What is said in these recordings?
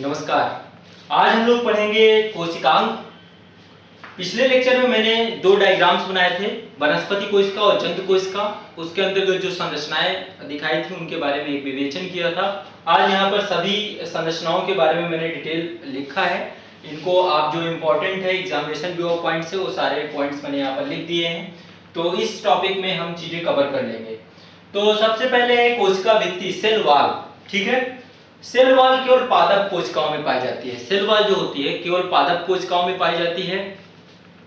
नमस्कार। आज हम लोग पढ़ेंगे कोशिकांग। पिछले लेक्चर में मैंने दो डायग्राम्स बनाए थे, वनस्पति कोशिका और जंतु कोशिका। उसके अंतर्गत जो संरचनाएं दिखाई थी उनके बारे में एक विवेचन किया था। आज यहाँ पर सभी संरचनाओं के बारे में मैंने डिटेल लिखा है। इनको आप जो इम्पोर्टेंट है एग्जामिनेशन व्यू ऑफ पॉइंट्स है वो सारे पॉइंट्स मैंने यहाँ पर लिख दिए हैं। तो इस टॉपिक में हम चीजें कवर कर लेंगे। तो सबसे पहले है कोशिका भित्ति, सेल वॉल। ठीक है, सेल वॉल केवल पादप कोशिकाओं में पाई जाती है। सेल वॉल जो होती है केवल पादप कोशिकाओं में पाई जाती है।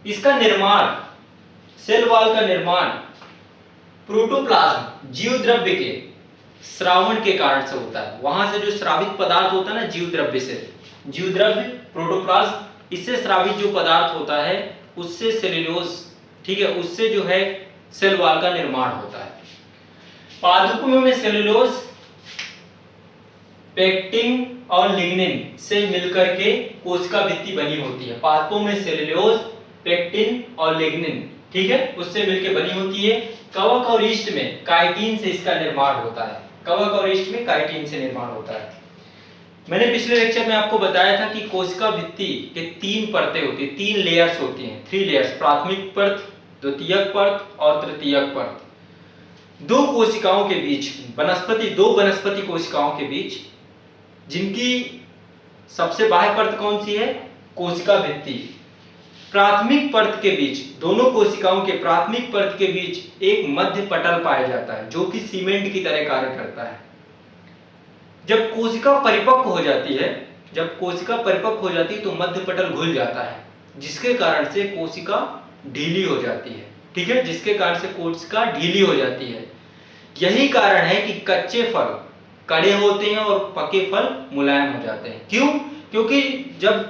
इसका निर्माण, सेल वॉल का निर्माण प्रोटोप्लाज्म जीव द्रव्य के स्रावण के कारण से होता है। वहां से जो स्रावित पदार्थ होता है ना, जीव द्रव्य से, जीव द्रव्य प्रोटोप्लाज्म, इससे स्रावित जो पदार्थ होता है उससे सेल्यूलोज, ठीक है, उससे जो है सेल वॉल का निर्माण होता है। पादपों में सेल्यूलोज पेक्टिन और लिग्निन से मिलकर के कोशिका भित्ति बनी होती है। पादपों में सेल्यूलोज, पेक्टिन और लिग्निन, ठीक है, उससे मिलकर बनी होती है। कवक और ईस्ट में काइटिन से इसका निर्माण होता है। कवक और ईस्ट में काइटिन से निर्माण होता है। मैंने पिछले लेक्चर में आपको बताया था कि कोशिका भित्ति के तीन परतें होती है, तीन लेयर्स होती हैं, 3 लेयर्स, प्राथमिक परत, द्वितीयक परत और तृतीयक परत। दो कोशिकाओं के बीच, दो वनस्पति कोशिकाओं के बीच, जिनकी सबसे बाह्य परत कौन सी है? कोशिका भित्ति। प्राथमिक परत के बीच, दोनों कोशिकाओं के प्राथमिक परत के बीच एक मध्य पटल पाया जाता है जो कि सीमेंट की तरह कार्य करता है। जब कोशिका परिपक्व हो जाती है, तो मध्य पटल घुल जाता है, जिसके कारण से कोशिका ढीली हो जाती है। ठीक है, जिसके कारण से कोशिका ढीली हो जाती है। यही कारण है कि कच्चे फल कड़े होते हैं और पके फल मुलायम हो जाते हैं। क्यों? क्योंकि जब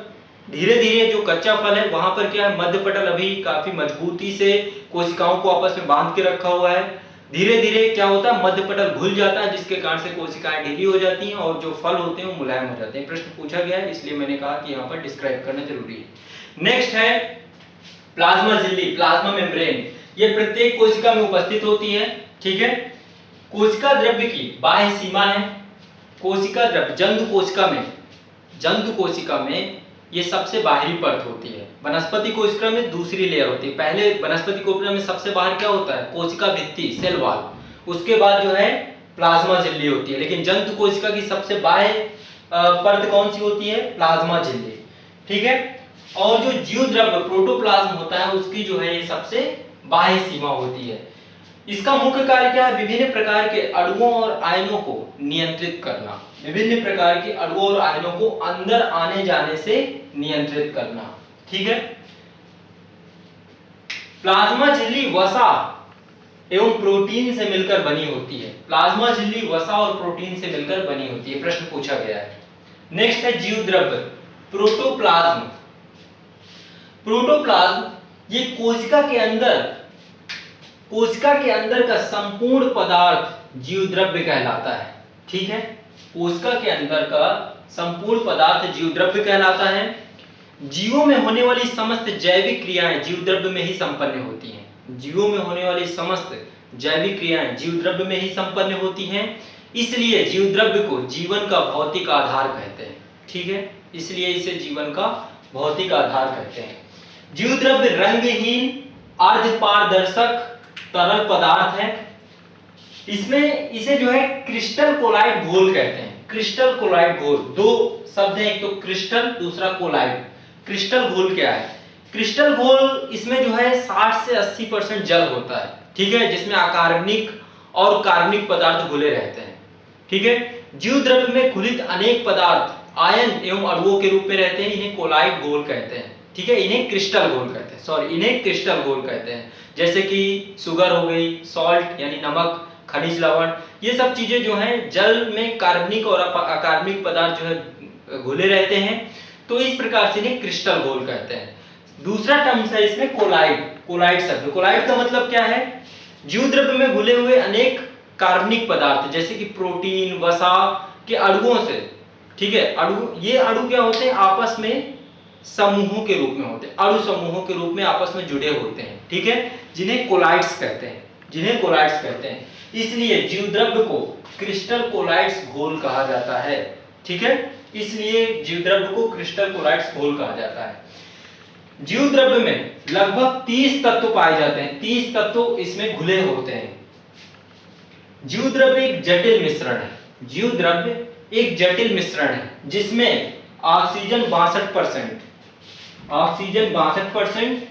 धीरे धीरे जो कच्चा फल है वहां पर क्या है, मध्य पटल अभी काफी मजबूती से कोशिकाओं को आपस में बांध के रखा हुआ है। धीरे धीरे क्या होता है, मध्य पटल घुल जाता है, जिसके कारण से कोशिकाएं ढीली हो जाती हैं और जो फल होते हैं वो मुलायम हो जाते हैं। प्रश्न पूछा गया है, इसलिए मैंने कहा कि यहाँ पर डिस्क्राइब करना जरूरी है। नेक्स्ट है प्लाज्मा झिल्ली, प्लाज्मा मेम्ब्रेन। ये प्रत्येक कोशिका में उपस्थित होती है। ठीक है, कोशिका द्रव्य की बाह्य सीमा है। कोशिका द्रव्य जंतु कोशिका में ये सबसे बाहरी परत होती है। वनस्पति कोशिका में दूसरी लेयर होती है। पहले वनस्पति कोशिका में सबसे बाहर क्या होता है? कोशिका भित्ति, सेल वॉल। उसके बाद जो है प्लाज्मा झिल्ली होती है। लेकिन जंतु कोशिका की सबसे बाह्य परत कौन सी होती है? प्लाज्मा झिल्ली। ठीक है, और जो जीव द्रव्य प्रोटोप्लाज्म होता है उसकी जो है ये सबसे बाह्य सीमा होती है। इसका मुख्य कार्य क्या है? विभिन्न प्रकार के अणुओं और आयनों को नियंत्रित करना। विभिन्न प्रकार के अणुओं और आयनों को अंदर आने जाने से नियंत्रित करना। ठीक है, प्लाज्मा झिल्ली वसा एवं प्रोटीन से मिलकर बनी होती है। प्लाज्मा झिल्ली वसा और प्रोटीन से मिलकर बनी होती है। प्रश्न पूछा गया है। नेक्स्ट है जीव द्रव्य प्रोटोप्लाज्म। प्रोटोप्लाज्म ये कोशिका के अंदर का संपूर्ण पदार्थ जीव द्रव्य कहलाता है। ठीक है, कोशिका के अंदर का संपूर्ण पदार्थ जीव द्रव्य कहलाता है। जीवों में होने वाली समस्त जैविक क्रियाएं जीव द्रव्य में ही संपन्न होती हैं। जीवों में होने वाली समस्त जैविक क्रियाएं जीव द्रव्य में ही संपन्न होती हैं। इसलिए जीव द्रव्य को जीवन का भौतिक आधार कहते हैं। ठीक है, इसलिए इसे जीवन का भौतिक आधार कहते हैं। जीव द्रव्य रंगहीन अर्धपारदर्शक तरल पदार्थ है। इसमें इसे जो है क्रिस्टल कोलाइड घोल कहते हैं। क्रिस्टल कोलाइड घोल, दो शब्द हैं, एक तो क्रिस्टल, दूसरा कोलाइड। क्रिस्टल घोल क्या है? क्रिस्टल घोल इसमें जो है 60 से 80% जल होता है। ठीक है, जिसमें अकार्बनिक और कार्बनिक पदार्थ घुले रहते हैं। ठीक है, जीव द्रव्य में घुलित अनेक पदार्थ आयन एवं अणुओं के रूप में रहते हैं। इन्हें कोलाइड घोल कहते हैं। ठीक है, इन्हें क्रिस्टल घोल कहते हैं। जैसे कि शुगर हो गई, सॉल्ट यानी नमक, खनिज लवण, ये सब चीजें जो हैं जल में कार्बनिक और अकार्बनिक पदार्थ जो है घुले रहते हैं। तो इस प्रकार से इन्हें क्रिस्टल घोल कहते हैं। दूसरा टर्म्स है इसमें कोलाइड शब्द। कोलाइड का मतलब क्या है? जीव द्रव्य में घुले हुए अनेक कार्बनिक पदार्थ जैसे कि प्रोटीन, वसा के अणुओं से, ठीक है, ये अणु क्या होते हैं? आपस में समूहों के रूप में होते हैं, अणु समूहों के रूप में आपस में जुड़े होते हैं। ठीक है, जिन्हें कोलाइड्स कहते हैं। इसलिए जीव द्रव्य को क्रिस्टल कोलाइड्स घोल कहा जाता है। ठीक है, इसलिए जीव द्रव्य को क्रिस्टल कोलाइड्स घोल कहा जाता है। जीव द्रव्य में लगभग 30 तत्व पाए जाते हैं, 30 तत्व इसमें घुले होते हैं। जीव द्रव्य एक जटिल मिश्रण है, जीव द्रव्य एक जटिल मिश्रण है जिसमें oxygen 62%, oxygen 62%,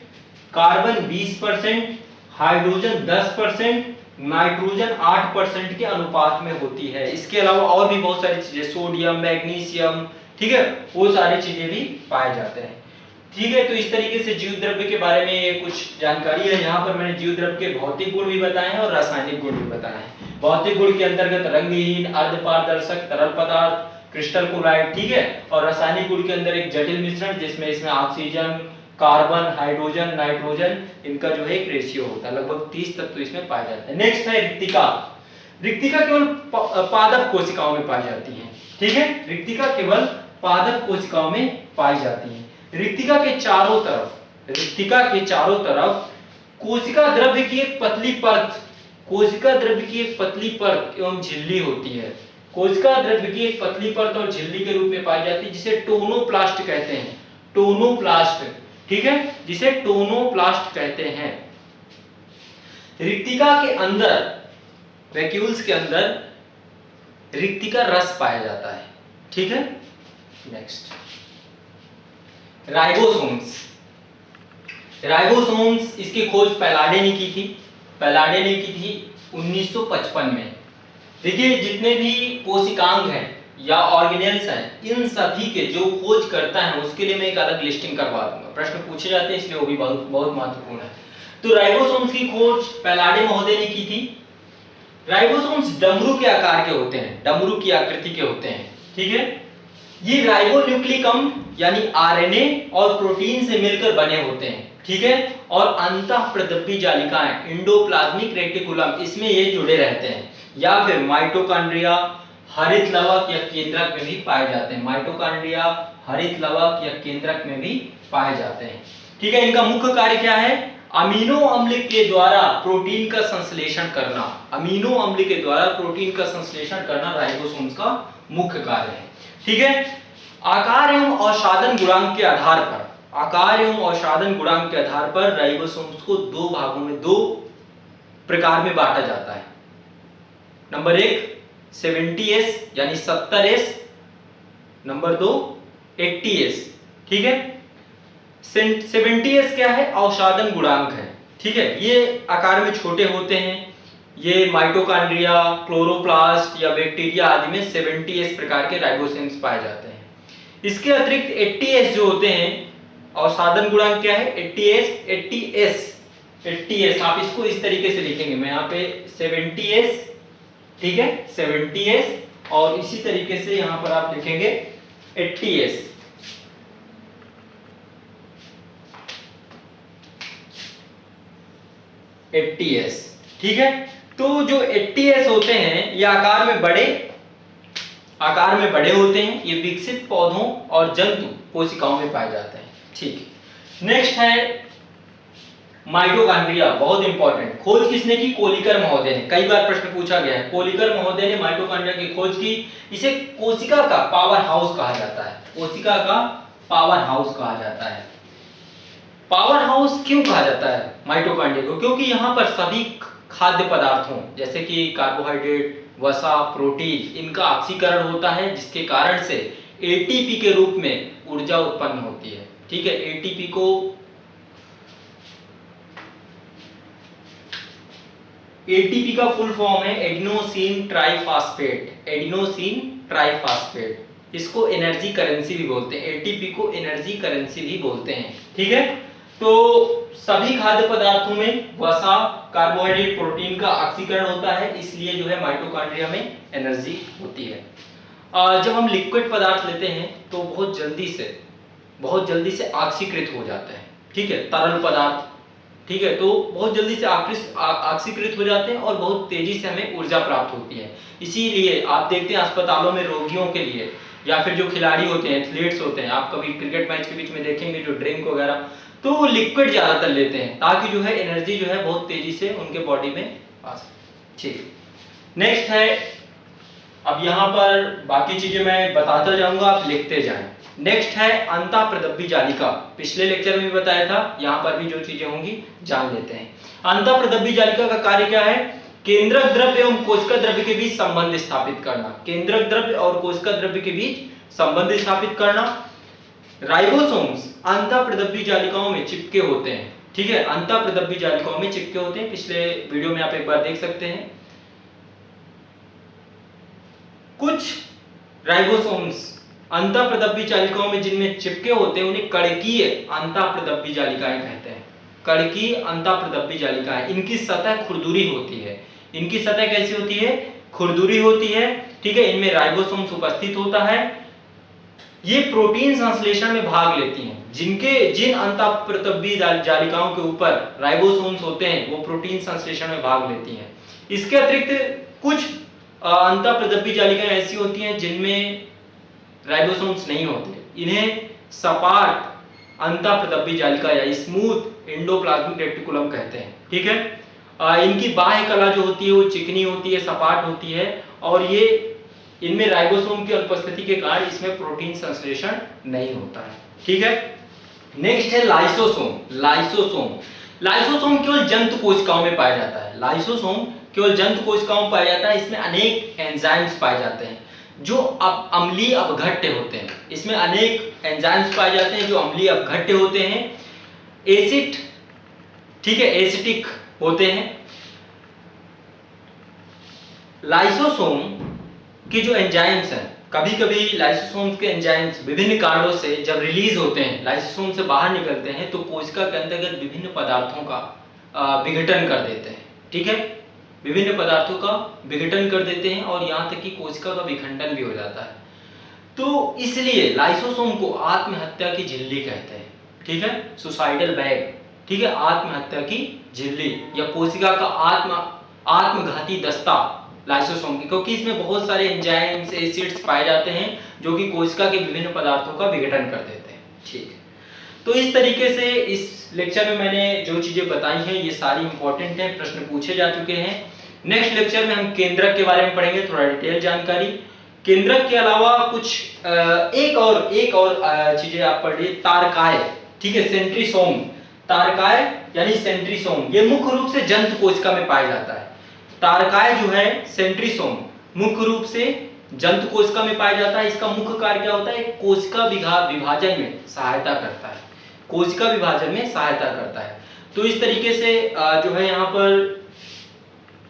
carbon 20%, hydrogen 10%, nitrogen 8% के अनुपात में होती है। इसके अलावा और भी बहुत सारी चीजें, सोडियम, मैग्नीशियम, ठीक है, वो सारी चीजें भी पाए जाते हैं। ठीक है, तो इस तरीके से जीव द्रव्य के बारे में कुछ जानकारी है। यहाँ पर मैंने जीव द्रव्य के भौतिक गुण भी बताए हैं और रासायनिक गुण भी बताए हैं। भौतिक गुण के अंतर्गत रंगहीन, अर्धपारदर्शक, तरल पदार्थ, क्रिस्टल कोलाइड, ठीक है, और रासायनिक गुण के अंदर एक जटिल मिश्रण जिसमें इसमें ऑक्सीजन, कार्बन, हाइड्रोजन, नाइट्रोजन, इनका जो है एक रेशियो होता है। लगभग 30 तत्व इसमें पाए जाते हैं। नेक्स्ट है रिक्तिका। रिक्तिका केवल पादप कोशिकाओं में पाई जाती है, ठीक है, रिक्तिका केवल पादप कोशिकाओं में पाई जाती है। रिक्तिका के चारों तरफ, रिक्तिका के चारों तरफ कोशिका द्रव्य की एक पतली परत, कोशिका द्रव्य की एक पतली परत एवं झिल्ली होती है। कोशिका द्रव्य की एक पतली परत और झिल्ली के रूप में पाई जाती है जिसे टोनोप्लास्ट कहते हैं, टोनोप्लास्ट, ठीक है, जिसे टोनोप्लास्ट कहते हैं। रिक्तिका के अंदर, वैक्यूल्स के अंदर रिक्तिका रस पाया जाता है, ठीक है। Next, ribosomes. राइबोसोम्स, इसकी खोज पैलाडे ने की थी, पैलाडे ने की थी 1955 में। देखिए, जितने भी कोशिकांग हैं या ऑर्गेनेल्स हैं, इन सभी के जो खोज करता है उसके लिए मैं एक अलग लिस्टिंग करवा दूंगा, प्रश्न पूछे जाते हैं इसलिए वो भी बहुत बहुत महत्वपूर्ण है। तो राइबोसोम्स की खोज पैलाडे महोदय ने की थी। राइबोसोम्स डमरू के आकार के होते हैं, डमरू की आकृति के होते हैं, ठीक है। ये राइबोन्यूक्लिक अम्ल यानी आरएनए और प्रोटीन से मिलकर बने होते हैं, ठीक है, और अंतःप्रदपी जालिकाएं, एंडोप्लाज्मिक रेटिकुलम, इसमें ये जुड़े रहते हैं, या फिर माइटोकॉन्ड्रिया, हरित लवक या केंद्रक में भी पाए जाते हैं। माइटोकॉन्ड्रिया, हरित लवक या केंद्रक में भी पाए जाते हैं, ठीक है। इनका मुख्य कार्य क्या है? अमीनो अम्ल के द्वारा प्रोटीन का संश्लेषण करना, अमीनो अम्ल के द्वारा प्रोटीन का संश्लेषण करना राइबोसोम्स का मुख्य कार्य है, ठीक है। आकार एवं अवसादन गुणांक के आधार पर, आकार एवं अवसादन गुणांक के आधार पर राइबोसोम्स को दो भागों में, दो प्रकार में बांटा जाता है। नंबर 1 70S यानी 70S, नंबर 2 80S, ठीक है। 70S क्या है? अवसादन गुणांक है, ठीक है। ये आकार में छोटे होते हैं, ये माइटोकॉन्ड्रिया, क्लोरोप्लास्ट या बैक्टीरिया आदि में 70S प्रकार के राइबोसोम्स पाए जाते हैं। इसके अतिरिक्त 80S जो होते हैं, अवसादन गुणांक क्या है? 80S, आप इसको इस तरीके से लिखेंगे, मैं यहाँ पे 70S, ठीक है, 70S, और इसी तरीके से यहां पर आप लिखेंगे 80S। ठीक है। तो जो 80S होते हैं ये आकार में बड़े होते हैं, ये विकसित पौधों और जंतु कोशिकाओं में पाए जाते हैं, ठीक। नेक्स्ट है माइटोकॉन्ड्रिया, बहुत इंपॉर्टेंट। खोज किसने की? कोलिकर महोदय ने, कई बार प्रश्न पूछा गया है। कोलिकर महोदय ने माइटोकॉन्ड्रिया की खोज की। इसे कोशिका का पावर हाउस कहा जाता है, कोशिका का पावर हाउस कहा जाता है। पावर हाउस क्यों कहा जाता है माइटोकॉन्ड्रिया को? क्योंकि यहाँ पर सभी खाद्य पदार्थों जैसे कि कार्बोहाइड्रेट, वसा, प्रोटीन, इनका ऑक्सीकरण होता है, जिसके कारण से एटीपी के रूप में ऊर्जा उत्पन्न होती है, ठीक है। एटीपी का फुल फॉर्म है एडिनोसिन ट्राइफॉस्फेट, एडिनोसिन ट्राइफॉस्फेट। इसको एनर्जी करेंसी भी बोलते हैं, एटीपी को एनर्जी करेंसी भी बोलते हैं, ठीक है। तो सभी खाद्य पदार्थों में वसा, कार्बोहाइड्रेट, प्रोटीन का ऑक्सीकरण होता है, इसलिए जो है माइटोकॉन्ड्रिया में एनर्जी होती है। जब हम लिक्विड पदार्थ लेते हैं तो बहुत जल्दी से ऑक्सीकृत हो जाते हैं, ठीक है, तरल पदार्थ, ठीक है, तो बहुत जल्दी से ऑक्सीकृत हो जाते हैं और बहुत तेजी से हमें ऊर्जा प्राप्त होती है। इसीलिए आप देखते हैं अस्पतालों में रोगियों के लिए या फिर जो खिलाड़ी होते हैं, एथलीट्स होते हैं, आप कभी क्रिकेट मैच के बीच में देखेंगे जो ड्रिंक वगैरह, तो वो लिक्विड ज्यादातर लेते हैं ताकि जो है एनर्जी जो है बहुत तेजी से उनके बॉडी में आ सके, ठीक। नेक्स्ट है अब यहाँ पर बाकी चीजें मैं बताता जाऊंगा, आप लिखते जाएं। नेक्स्ट है अंतःप्रदब्बी जालिका, पिछले लेक्चर में भी बताया था, यहाँ पर भी जो चीजें होंगी जान लेते हैं। अंतःप्रदब्बी जालिका का कार्य क्या है? केंद्रक द्रव्य एवं कोशिका द्रव्य के बीच संबंध स्थापित करना। केंद्रक द्रव्य और कोशिका द्रव्य के बीच संबंध स्थापित करना। राइबोसोम्स अंतःप्रदब्बी जालिकाओं में चिपके होते हैं, ठीक है, अंतःप्रदब्बी जालिकाओं में चिपके होते हैं। पिछले वीडियो में आप एक बार देख सकते हैं। कुछ राइबोसोम्स अंतःप्रदब्बी जालिकाओं में जिनमें चिपके होते हैं उन्हें कड़कीय अंतःप्रदब्बी जालिकाएं कहते हैं। कड़कीय अंतःप्रदब्बी जालिकाएं, इनकी सतह खुरदुरी होती है। इनकी सतह कैसी होती है? खुरदुरी होती है, ठीक है। इनमें राइबोसोम्स उपस्थित होता है। ये प्रोटीन संश्लेषण में भाग लेती हैं। जिन अंतःप्रदब्बी जालिकाओं के ऊपर राइबोसोम्स होते हैं वो प्रोटीन संश्लेषण में भाग लेती हैं। इसके अतिरिक्त कुछ अंतःप्रदब्बी जालिकाएं ऐसी होती हैं जिनमें राइबोसोम्स नहीं होते। इन्हें सपाट अंतःप्रदब्बी जालिका या स्मूथ एंडोप्लाज्मिक रेटिकुलम कहते हैं, ठीक है। इनकी बाह्य कला जो होती है वो चिकनी होती है, सपाट होती है, और ये इनमें राइबोसोम की उपस्थिति के कारण इसमें प्रोटीन संश्लेषण नहीं होता है, ठीक है। नेक्स्ट है लाइसोसोम। लाइसोसोम केवल जंतु कोशिकाओं में पाया जाता है। लाइसोसोम केवल जंतु कोशिकाओं में पाया जाता है। इसमें अनेक एंजाइम्स पाए जाते हैं जो अम्लीय अपघट्य होते हैं। इसमें अनेक एंजाइम्स पाए जाते हैं जो अम्लीय अपघट्य होते हैं, एसिड, ठीक है, एसिटिक होते हैं। लाइसोसोम के जो एंजाइम्स हैं, कभी कभी लाइसोसोम के एंजाइम्स विभिन्न कारणों से जब रिलीज होते हैं, लाइसोसोम से बाहर निकलते हैं, तो कोशिका के अंतर्गत विभिन्न पदार्थों का विघटन कर देते हैं, ठीक है, विभिन्न पदार्थों का विघटन कर देते हैं, और यहाँ तक कि कोशिका का विखंडन भी हो जाता है। तो इसलिए लाइसोसोम को आत्महत्या की झिल्ली कहते हैं, ठीक है, सुसाइडल बैग, ठीक है, आत्महत्या की झिल्ली या कोशिका का आत्मघाती दस्ता लाइसोसोम की, क्योंकि इसमें बहुत सारे एंजाइम्स, एसिड्स पाए जाते हैं जो कि कोशिका के विभिन्न पदार्थों का विघटन कर देते हैं, ठीक है। तो इस तरीके से इस लेक्चर में मैंने जो चीजें बताई हैं ये सारी इंपॉर्टेंट हैं, प्रश्न पूछे जा चुके हैं। नेक्स्ट लेक्चर में हम केंद्रक के बारे में पढ़ेंगे, थोड़ा डिटेल जानकारी। केंद्रक के अलावा कुछ एक और चीजें आप पढ़िए, तारकाय, ठीक है, सेंट्रीसोम। तारकाय यानी सेंट्रीसोम, ये मुख्य रूप से जंतु कोशिका में पाया जाता है। तारकाय जो है, सेंट्रीसोम, मुख्य रूप से जंतु कोशिका में पाया जाता है। इसका मुख्य कार्य क्या होता है? कोशिका विभाजन में सहायता करता है, कोशिका विभाजन में सहायता करता है। तो इस तरीके से जो है यहाँ पर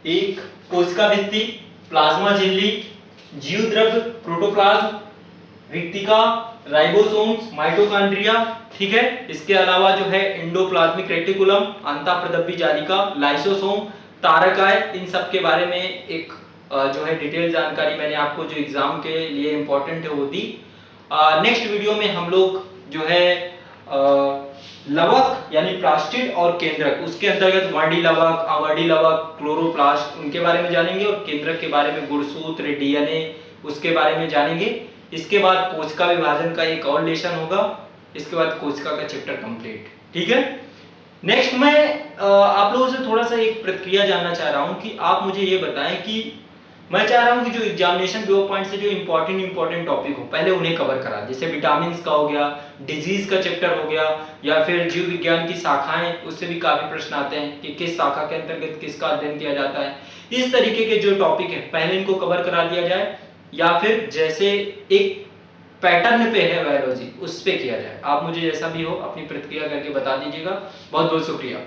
एक कोशिका भित्ति, प्लाज्मा झिल्ली, जीव द्रव्य, प्रोटोप्लाज्म, रिक्तिका, राइबोसोम्स, माइटोकॉन्ड्रिया, ठीक है। इसके अलावा जो है एंडोप्लाज्मिक रेटिकुलम, अंतःप्रदब्बी जालिका, लाइसोसोम, तारकाय, इन सब के बारे में एक जो है डिटेल जानकारी मैंने आपको जो एग्जाम के लिए इंपॉर्टेंट है वो दी। नेक्स्ट वीडियो में हम लोग जो है लवक यानी प्लास्टिड और केंद्रक, उसके अंतर्गत वर्णी लवक, अवर्णी लवक, क्लोरोप्लास्ट, उनके बारे में जानेंगे, और केंद्रक के बारे में गुणसूत्र, डीएनए, उसके बारे में जानेंगे। इसके बाद कोशिका विभाजन का एक और लेसन होगा, इसके बाद कोशिका का चैप्टर कंप्लीट, ठीक है। नेक्स्ट मैं आप लोगों से थोड़ा सा एक प्रक्रिया जानना चाह रहा हूं कि आप मुझे ये बताएं कि मैं चाह रहा हूं कि जो एग्जामिनेशन 2 पॉइंट से जो इंपॉर्टेंट टॉपिक हो पहले उन्हें कवर करा, जैसे विटामिन का हो गया, डिजीज का चैप्टर हो गया, या फिर जीव विज्ञान की शाखाएं, उससे भी काफी प्रश्न आते हैं कि किस शाखा के अंतर्गत किसका अध्ययन किया जाता है। इस तरीके के जो टॉपिक है पहले इनको कवर करा दिया जाए, या फिर जैसे एक पैटर्न पे है बायोलॉजी उस पे किया जाए। आप मुझे जैसा भी हो अपनी प्रतिक्रिया करके बता दीजिएगा। बहुत बहुत शुक्रिया।